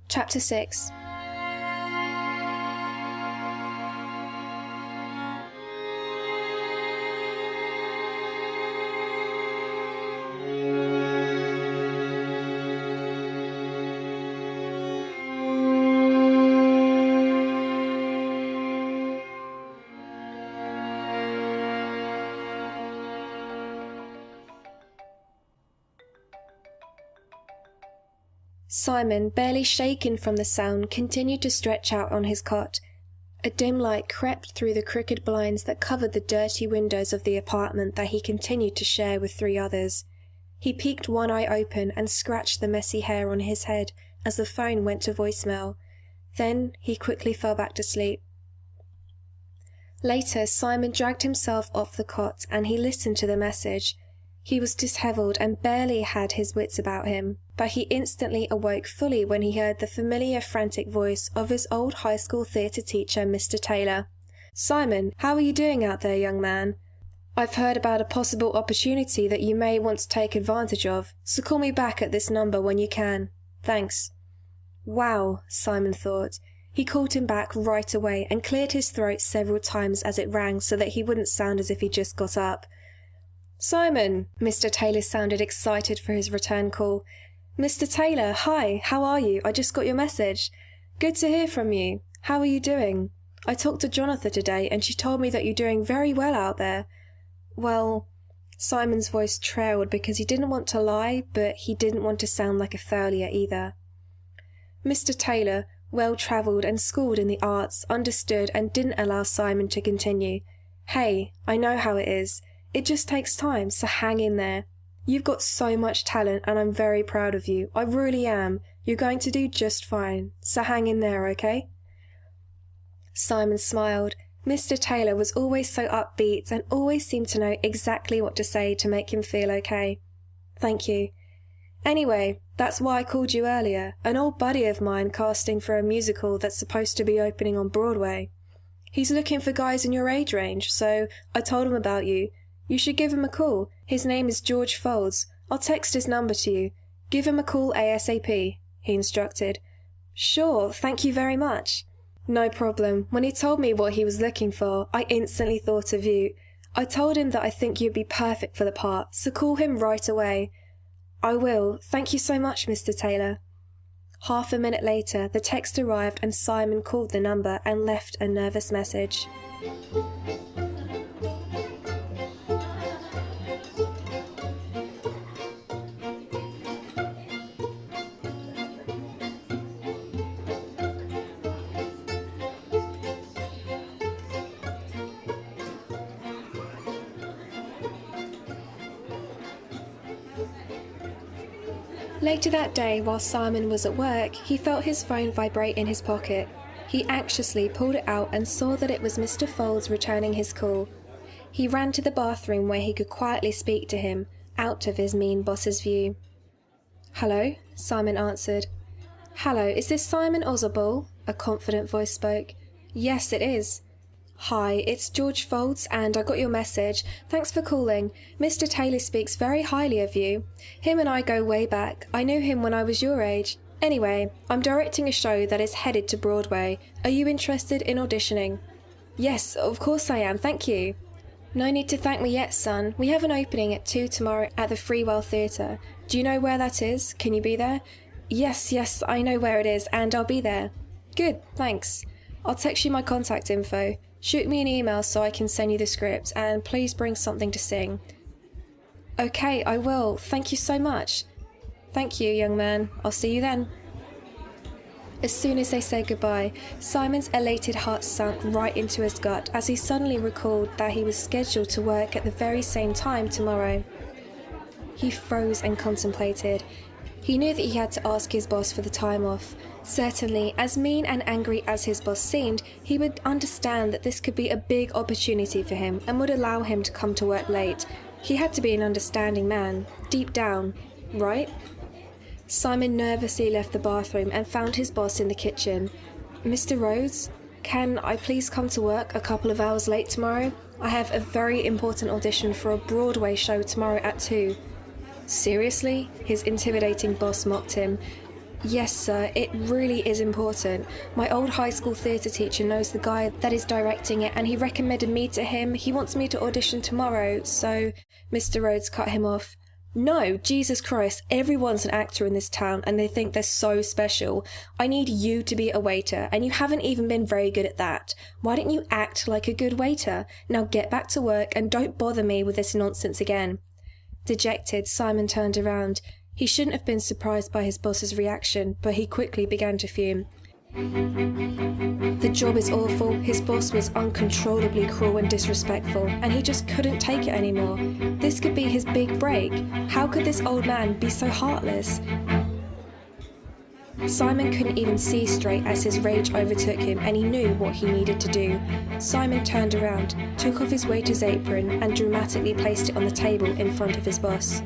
Chapter 6. Simon, barely shaken from the sound, continued to stretch out on his cot. A dim light crept through the crooked blinds that covered the dirty windows of the apartment that he continued to share with 3 others. He peeked one eye open and scratched the messy hair on his head as the phone went to voicemail. Then he quickly fell back to sleep. Later, Simon dragged himself off the cot and he listened to the message. He was dishevelled and barely had his wits about him, but he instantly awoke fully when he heard the familiar frantic voice of his old high school theatre teacher, Mr. Taylor. "Simon, how are you doing out there, young man? I've heard about a possible opportunity that you may want to take advantage of, so call me back at this number when you can. Thanks." Wow, Simon thought. He called him back right away and cleared his throat several times as it rang so that he wouldn't sound as if he just got up. "Simon!" Mr. Taylor sounded excited for his return call. "Mr. Taylor, hi, how are you? I just got your message. Good to hear from you. How are you doing? I talked to Jonathan today and she told me that you're doing very well out there." Well, Simon's voice trailed because he didn't want to lie, but he didn't want to sound like a failure either. Mr. Taylor, well-travelled and schooled in the arts, understood and didn't allow Simon to continue. "Hey, I know how it is. It just takes time, so hang in there. You've got so much talent and I'm very proud of you. I really am. You're going to do just fine, so hang in there, okay?" Simon smiled. Mr. Taylor was always so upbeat and always seemed to know exactly what to say to make him feel okay. "Thank you. Anyway, that's why I called you earlier. An old buddy of mine casting for a musical that's supposed to be opening on Broadway. He's looking for guys in your age range, so I told him about you. You should give him a call. His name is George Folds. I'll text his number to you. Give him a call ASAP," he instructed. "Sure, thank you very much." "No problem. When he told me what he was looking for, I instantly thought of you. I told him that I think you'd be perfect for the part, so call him right away." "I will. Thank you so much, Mr. Taylor." Half a minute later, the text arrived and Simon called the number and left a nervous message. Later that day, while Simon was at work, he felt his phone vibrate in his pocket. He anxiously pulled it out and saw that it was Mr. Folds returning his call. He ran to the bathroom where he could quietly speak to him, out of his mean boss's view. "Hello," Simon answered. "Hello, is this Simon Oswald?" a confident voice spoke. "Yes, it is." "Hi, it's George Folds, and I got your message. Thanks for calling. Mr. Taylor speaks very highly of you. Him and I go way back. I knew him when I was your age. Anyway, I'm directing a show that is headed to Broadway. Are you interested in auditioning?" "Yes, of course I am, thank you." "No need to thank me yet, son. We have an opening at 2 tomorrow at the Freewell Theatre. Do you know where that is? Can you be there?" Yes, I know where it is, and I'll be there." "Good, thanks. I'll text you my contact info. Shoot me an email so I can send you the script, and please bring something to sing." "Okay, I will. Thank you so much." "Thank you, young man. I'll see you then." As soon as they said goodbye, Simon's elated heart sunk right into his gut as he suddenly recalled that he was scheduled to work at the very same time tomorrow. He froze and contemplated. He knew that he had to ask his boss for the time off. Certainly, as mean and angry as his boss seemed, he would understand that this could be a big opportunity for him and would allow him to come to work late. He had to be an understanding man, deep down, right? Simon nervously left the bathroom and found his boss in the kitchen. "Mr. Rhodes, can I please come to work a couple of hours late tomorrow? I have a very important audition for a Broadway show tomorrow at 2. "Seriously?" his intimidating boss mocked him. Yes, sir, it really is important. My old high school theatre teacher knows the guy that is directing it, and he recommended me to him. He wants me to audition tomorrow, so Mr. Rhodes cut him off. No, Jesus Christ, everyone's an actor in this town, and they think they're so special. I need you to be a waiter, and you haven't even been very good at that. Why don't you act like a good waiter? Now get back to work, and don't bother me with this nonsense again. Dejected, Simon turned around. He shouldn't have been surprised by his boss's reaction, but he quickly began to fume. The job is awful, his boss was uncontrollably cruel and disrespectful, and he just couldn't take it anymore. This could be his big break. How could this old man be so heartless? Simon couldn't even see straight as his rage overtook him, and he knew what he needed to do. Simon turned around, took off his waiter's apron, and dramatically placed it on the table in front of his boss.